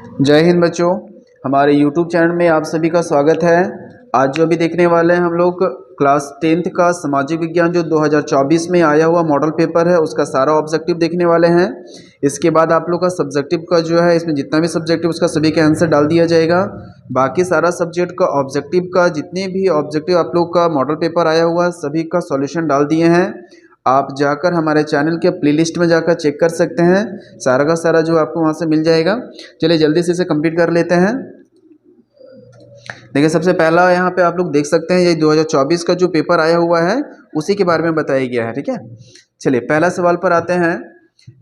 जय हिंद बच्चों, हमारे YouTube चैनल में आप सभी का स्वागत है। आज जो अभी देखने वाले हैं हम लोग क्लास 10th का सामाजिक विज्ञान जो 2024 में आया हुआ मॉडल पेपर है उसका सारा ऑब्जेक्टिव देखने वाले हैं। इसके बाद आप लोग का सब्जेक्टिव का जो है इसमें जितना भी सब्जेक्टिव उसका सभी का आंसर डाल दिया जाएगा। बाकी सारा सब्जेक्ट का ऑब्जेक्टिव का जितने भी ऑब्जेक्टिव आप लोग का मॉडल पेपर आया हुआ सभी का सॉल्यूशन डाल दिए हैं। आप जाकर हमारे चैनल के प्लेलिस्ट में जाकर चेक कर सकते हैं, सारा का सारा जो आपको वहाँ से मिल जाएगा। चलिए जल्दी से इसे कंप्लीट कर लेते हैं। देखिए सबसे पहला यहाँ पे आप लोग देख सकते हैं ये 2024 का जो पेपर आया हुआ है उसी के बारे में बताया गया है। ठीक है, चलिए पहला सवाल पर आते हैं।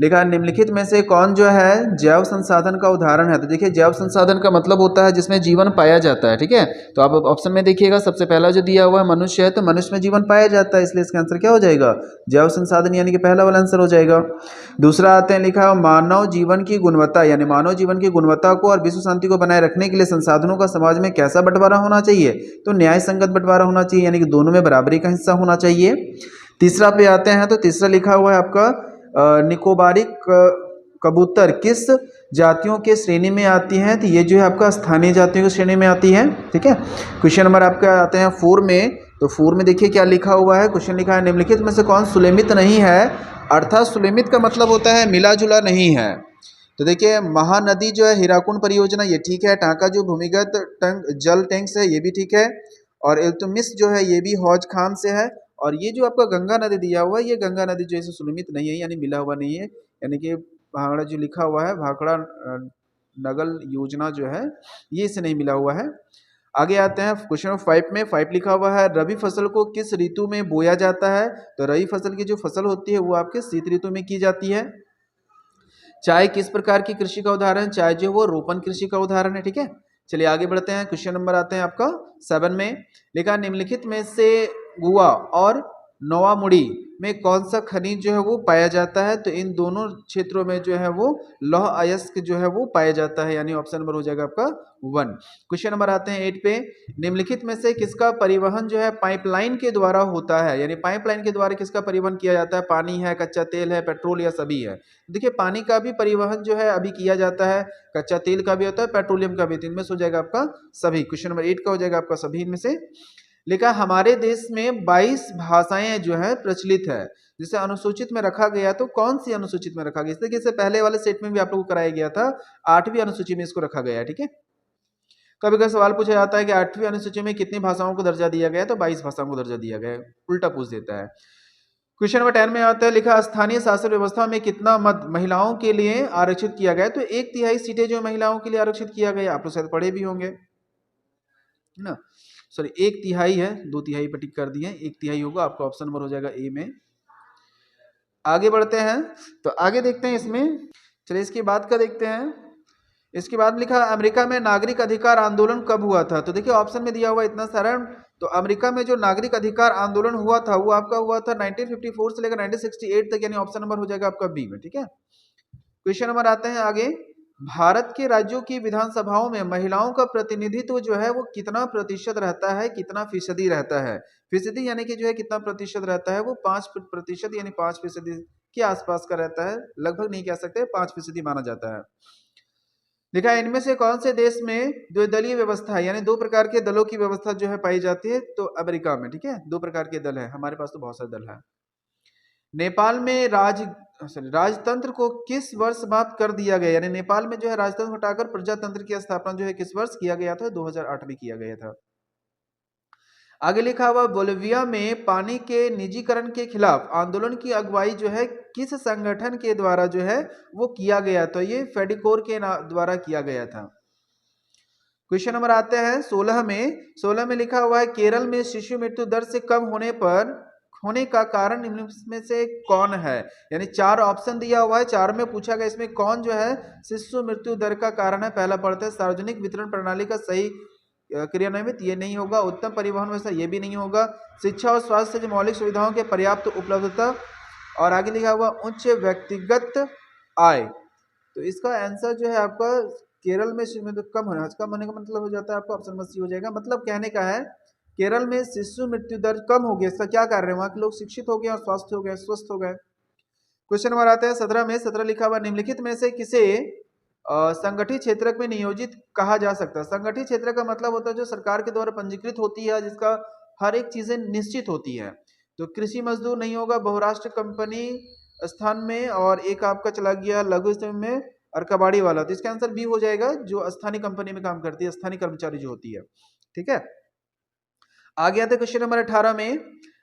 लिखा है निम्नलिखित में से कौन जो है जैव संसाधन का उदाहरण है। तो देखिए जैव संसाधन का मतलब होता है जिसमें जीवन पाया जाता है। ठीक है, तो आप ऑप्शन में देखिएगा सबसे पहला जो दिया हुआ है मनुष्य है, तो मनुष्य में जीवन पाया जाता है, इसलिए इसका आंसर क्या हो जाएगा जैव संसाधन, यानी कि पहला वाला आंसर हो जाएगा। दूसरा आते हैं, लिखा है मानव जीवन की गुणवत्ता, यानी मानव जीवन की गुणवत्ता को और विश्व शांति को बनाए रखने के लिए संसाधनों का समाज में कैसा बंटवारा होना चाहिए। तो न्याय संगत बंटवारा होना चाहिए, यानी कि दोनों में बराबरी का हिस्सा होना चाहिए। तीसरा पे आते हैं, तो तीसरा लिखा हुआ है आपका निकोबारी कबूतर किस जातियों के श्रेणी में आती हैं। तो ये जो है आपका स्थानीय जातियों की श्रेणी में आती है। ठीक है, क्वेश्चन नंबर आपका आते हैं 4 में। तो 4 में देखिए क्या लिखा हुआ है, क्वेश्चन लिखा है निम्नलिखित में से कौन सुलेमित नहीं है। अर्थात सुलेमित का मतलब होता है मिला जुला नहीं है। तो देखिए महानदी जो है हीराकुंड परियोजना ये ठीक है, टांका जो भूमिगत जल टैंक से है ये भी ठीक है, और इल्तुतमिश जो है ये भी हौज खान से है। और ये जो आपका गंगा नदी दिया हुआ है ये गंगा नदी जो है सुलमित नहीं है, यानी मिला हुआ नहीं है, यानी कि भाखड़ा जो लिखा हुआ है भाखड़ा नगल योजना जो है ये इससे नहीं मिला हुआ है। आगे आते हैं क्वेश्चन नंबर 5 में। 5 लिखा हुआ है रबी फसल को किस ऋतु में बोया जाता है। तो रबी फसल की जो फसल होती है वो आपके शीत ऋतु में की जाती है। चाय किस प्रकार की कृषि का उदाहरण, चाय जो वो रोपण कृषि का उदाहरण है। ठीक है, चलिए आगे बढ़ते हैं। क्वेश्चन नंबर आते हैं आपका 7 में। लिखा निम्नलिखित में से गुआ और नोवामुड़ी में कौन सा खनिज जो है वो पाया जाता है। तो इन दोनों क्षेत्रों में जो है वो लौह अयस्क जो है वो पाया जाता है, यानी ऑप्शन नंबर हो जाएगा आपका 1। क्वेश्चन नंबर आते हैं 8 पे। निम्नलिखित में से किसका परिवहन जो है पाइपलाइन के द्वारा होता है, यानी पाइपलाइन के द्वारा किसका परिवहन किया जाता है। पानी है, कच्चा तेल है, पेट्रोल या सभी है। देखिए पानी का भी परिवहन जो है अभी किया जाता है, कच्चा तेल का भी होता है, पेट्रोलियम का भी। तो इनमें से हो जाएगा आपका सभी। क्वेश्चन नंबर 8 का हो जाएगा आपका सभी इनमें से। लिखा हमारे देश में 22 भाषाएं जो है प्रचलित है, जिसे अनुसूचित में रखा गया। तो कौन सी अनुसूचित में रखा गया, इसलिए इससे पहले वाले सेट में भी आप लोगों को कराया गया था, 8वीं अनुसूची में इसको रखा गया है। ठीक है, कभी कभी सवाल पूछा जाता है कि 8वीं अनुसूची में कितनी भाषाओं को दर्जा दिया गया है। तो 22 भाषाओं को दर्जा दिया गया है, उल्टा पूछ देता है। क्वेश्चन नंबर 10 में आता है, लिखा स्थानीय शासन व्यवस्था में कितना मत महिलाओं के लिए आरक्षित किया गया है। तो 1/3 सीटें जो महिलाओं के लिए आरक्षित किया गया, आप लोग शायद पढ़े भी होंगे ना। सॉरी 1/3 है, 2/3 पर टिक कर दिए, 1/3 होगा आपका, ऑप्शन नंबर हो जाएगा ए में। आगे बढ़ते हैं, तो आगे देखते हैं इसमें। चलिए इसके बाद का देखते हैं। इसके बाद लिखा अमेरिका में नागरिक अधिकार आंदोलन कब हुआ था। तो देखिए ऑप्शन में दिया हुआ इतना सारा। तो अमेरिका में जो नागरिक अधिकार आंदोलन हुआ था वो आपका हुआ था 1954 से लेकर 1968 तक, यानी ऑप्शन नंबर हो जाएगा आपका बी में। ठीक है, क्वेश्चन नंबर आते हैं आगे। भारत के राज्यों की विधानसभाओं में महिलाओं का प्रतिनिधित्व जो है वो कितना प्रतिशत रहता है, कितना फीसदी रहता है। फीसदी यानी कि जो है कितना प्रतिशत रहता है, वो 5%, यानी 5% के आसपास का रहता है, लगभग नहीं कह सकते, 5% माना जाता है। देखा इनमें से कौन से देश में द्विदलीय व्यवस्था है, यानी 2 प्रकार के दलों की व्यवस्था जो है पाई जाती है। तो अमेरिका में। ठीक है, 2 प्रकार के दल है, हमारे पास तो बहुत सारे दल है। नेपाल में राजतंत्र को किस वर्ष समाप्त कर दिया गया, यानी नेपाल में जो है राजतंत्र हटाकर प्रजातंत्र की स्थापना जो है किस वर्ष किया गया था। 2008 में किया गया था। आगे लिखा हुआ बोलिविया में पानी के निजीकरण के खिलाफ आंदोलन की अगुवाई जो है किस संगठन के द्वारा जो है वो किया गया। तो ये फेडिकोर के द्वारा किया गया था। क्वेश्चन नंबर आते हैं 16 में। 16 में लिखा हुआ है केरल में शिशु मृत्यु दर से कम होने का कारण निम्न में से कौन है, यानी 4 ऑप्शन दिया हुआ है, 4 में पूछा गया इसमें कौन जो है शिशु मृत्यु दर का कारण है। पहला पढ़ते हैं सार्वजनिक वितरण प्रणाली का सही क्रियान्वित, ये नहीं होगा। उत्तम परिवहन व्यवस्था, ये भी नहीं होगा। शिक्षा और स्वास्थ्य से मौलिक सुविधाओं के पर्याप्त उपलब्धता, और आगे लिखा हुआ उच्च व्यक्तिगत आय। तो इसका आंसर जो है आपका केरल में कम होने का मतलब हो जाता है आपका ऑप्शन नंबर सी हो जाएगा। मतलब कहने का है केरल में शिशु मृत्यु दर कम हो गया, इसका क्या कारण है, वहां के लोग शिक्षित हो गए और स्वस्थ हो गए। क्वेश्चन नंबर आता है 17 में। 17 लिखा हुआ निम्नलिखित में से किसे संगठित क्षेत्र में नियोजित कहा जा सकता है। संगठित क्षेत्र का मतलब होता है जो सरकार के द्वारा पंजीकृत होती है, जिसका हर एक चीजें निश्चित होती है। तो कृषि मजदूर नहीं होगा, बहुराष्ट्र कंपनी स्थान में, और एक आपका चला गया लघु श्रम में, और कबाड़ी वाला। तो इसका आंसर बी हो जाएगा, जो स्थानीय कंपनी में काम करती है, स्थानीय कर्मचारी जो होती है। ठीक है, आगे आते क्वेश्चन नंबर 18 में।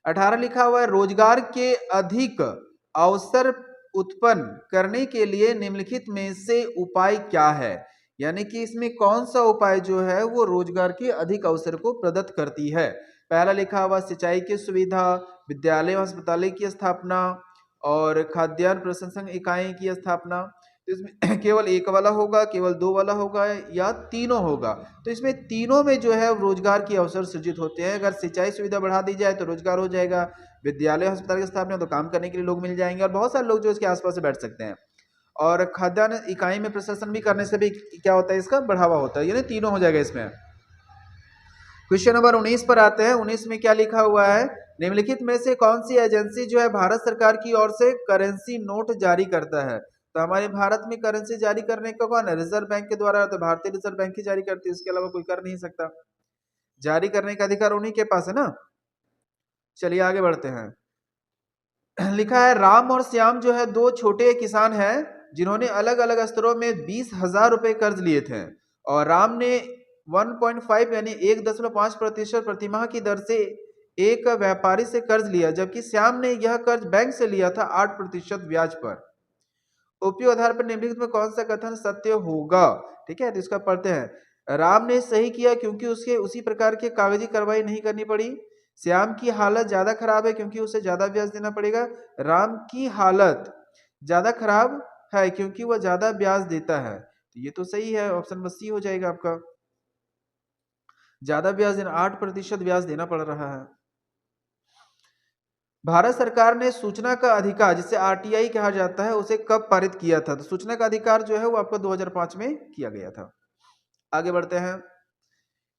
18 लिखा हुआ है, रोजगार के अधिक अवसर उत्पन्न करने के लिए निम्नलिखित में से उपाय क्या है। यानी कि इसमें कौन सा उपाय जो है वो रोजगार के अधिक अवसर को प्रदत्त करती है। पहला लिखा हुआ सिंचाई की सुविधा, विद्यालय और अस्पताल की स्थापना, और खाद्यान्न प्रसंस्करण इकाई की स्थापना। तो इसमें केवल एक वाला होगा, केवल दो वाला होगा, या तीनों होगा। तो इसमें तीनों में जो है रोजगार के अवसर सृजित होते हैं। अगर सिंचाई सुविधा बढ़ा दी जाए तो रोजगार हो जाएगा, विद्यालय अस्पताल की स्थापना तो काम करने के लिए लोग मिल जाएंगे, और बहुत सारे लोग जो इसके आसपास से बैठ सकते हैं। और खाद्यान्न इकाई में प्रशासन भी करने से भी क्या होता है, इसका बढ़ावा होता है। यानी तीनों हो जाएगा इसमें। क्वेश्चन नंबर 19 पर आते हैं। 19 में क्या लिखा हुआ है, निम्नलिखित में से कौन सी एजेंसी जो है भारत सरकार की ओर से करेंसी नोट जारी करता है। तो हमारे भारत में करेंसी जारी करने का कौन है, रिजर्व बैंक के द्वारा। तो भारतीय रिजर्व बैंक ही जारी करती है, इसके अलावा कोई कर नहीं सकता। जारी करने का अधिकार उन्हीं के पास है ना। चलिए आगे बढ़ते हैं। लिखा है, राम और श्याम जो है दो छोटे किसान हैं जिन्होंने अलग अलग स्तरों में 20,000 रुपए कर्ज लिए थे। और राम ने 1.5 यानी 1.5% प्रतिमाह की दर से एक व्यापारी से कर्ज लिया, जबकि श्याम ने यह कर्ज बैंक से लिया था 8% ब्याज पर। उपयुक्त आधार पर निम्नलिखित में कौन सा कथन सत्य होगा। ठीक है, तो इसका पढ़ते हैं। राम ने सही किया क्योंकि उसके उसी प्रकार की कागजी कार्रवाई नहीं करनी पड़ी। श्याम की हालत ज्यादा खराब है क्योंकि उसे ज्यादा ब्याज देना पड़ेगा। राम की हालत ज्यादा खराब है क्योंकि वह ज्यादा ब्याज देता है। तो ये तो सही है, ऑप्शन बस सी हो जाएगा आपका। ज्यादा ब्याज देना, 8% ब्याज देना पड़ रहा है। भारत सरकार ने सूचना का अधिकार, जिसे आरटीआई कहा जाता है, उसे कब पारित किया था। तो सूचना का अधिकार जो है वो आपका 2005 में किया गया था। आगे बढ़ते हैं।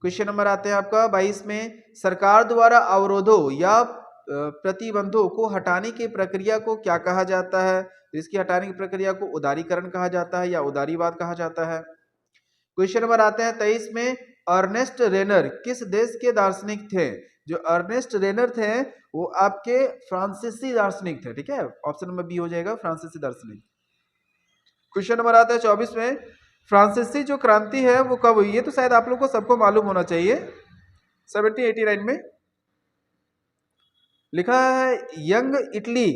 क्वेश्चन नंबर आते हैं आपका 22 में। सरकार द्वारा अवरोधों या प्रतिबंधों को हटाने की प्रक्रिया को क्या कहा जाता है। इसकी हटाने की प्रक्रिया को उदारीकरण कहा जाता है या उदारीवाद कहा जाता है। क्वेश्चन नंबर आते हैं 23 में। अर्नेस्ट रेनर किस देश के दार्शनिक थे। जो अर्नेस्ट रेनर थे वो आपके फ्रांसीसी दार्शनिक थे। ठीक है, ऑप्शन नंबर बी हो जाएगा, फ्रांसीसी दार्शनिक। क्वेश्चन नंबर आता है 24 में। फ्रांसीसी जो क्रांति है वो कब हुई है। तो शायद आप लोग को सबको मालूम होना चाहिए। 1789 में लिखा है। यंग इटली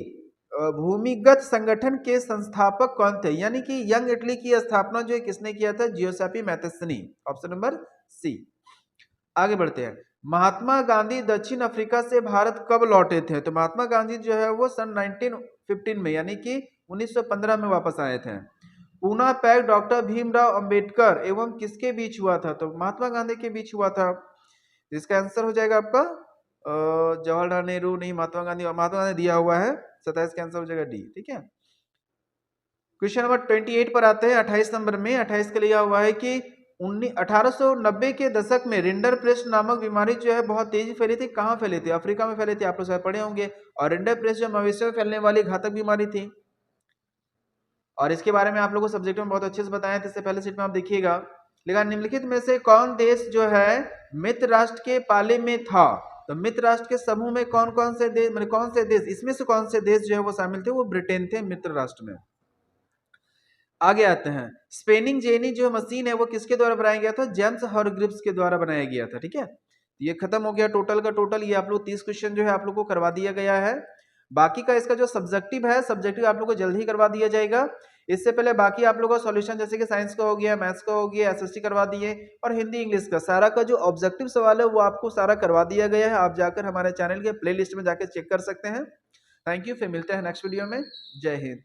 भूमिगत संगठन के संस्थापक कौन थे। यानी कि यंग इटली की स्थापना जो है किसने किया था, जियोसेपी मैथेस्नी। Option number C. आगे बढ़ते हैं। महात्मा गांधी दक्षिण अफ्रीका से भारत कब लौटे थे। तो महात्मा गांधी जो है वो सन 1915 में यानी कि 1915 में वापस आए थे। पूना पैक्ट डॉक्टर भीमराव अंबेडकर एवं किसके बीच हुआ था। तो महात्मा गांधी के बीच हुआ था। इसका आंसर हो जाएगा आपका जवाहरलाल नेहरू नहीं, महात्मा गांधी। महात्मा गांधी दिया हुआ है, 27 का आंसर हो जाएगा डी। ठीक है, क्वेश्चन नंबर 28 पर आते हैं। 28 नंबर में 28 के लिया हुआ है कि 1890 के दशक में रिंडर प्रेस्ट नामक बीमारी जो है बहुत तेजी फैली थी। कहाँ फैली थी, अफ्रीका में फैली थी, आप लोग शायद पढ़े होंगे। और रिंडर प्रेस्ट जो मवेशियों में फैलने वाली घातक बीमारी थी, और इसके बारे में आप लोगों को सब्जेक्ट में बहुत अच्छे से बताया था। इससे पहले सीट में आप देखिएगा। लेकिन निम्नलिखित में से कौन देश जो है मित्र राष्ट्र के पाले में था। तो मित्र राष्ट्र के समूह में कौन कौन से देश, मतलब कौन से देश, इसमें से कौन से देश जो है वो शामिल थे। वो ब्रिटेन थे मित्र राष्ट्र में। आगे आते हैं। स्पेनिंग जेनी जो मशीन है वो किसके द्वारा बनाया गया था, जेम्स हरग्रीव्स के द्वारा बनाया गया था। ठीक है, ये खत्म हो गया टोटल का टोटल। ये आप लोग 30 क्वेश्चन जो है आप लोग को करवा दिया गया है। बाकी का इसका जो सब्जेक्टिव है, सब्जेक्टिव आप लोग को जल्द ही करवा दिया जाएगा। इससे पहले बाकी आप लोगों का सॉल्यूशन जैसे कि साइंस का हो गया, मैथ्स का हो गया, एसएसटी करवा दिए, और हिंदी इंग्लिश का सारा का जो ऑब्जेक्टिव सवाल है वो आपको सारा करवा दिया गया है। आप जाकर हमारे चैनल के प्लेलिस्ट में जाकर चेक कर सकते हैं। थैंक यू, फिर मिलते हैं नेक्स्ट वीडियो में। जय हिंद।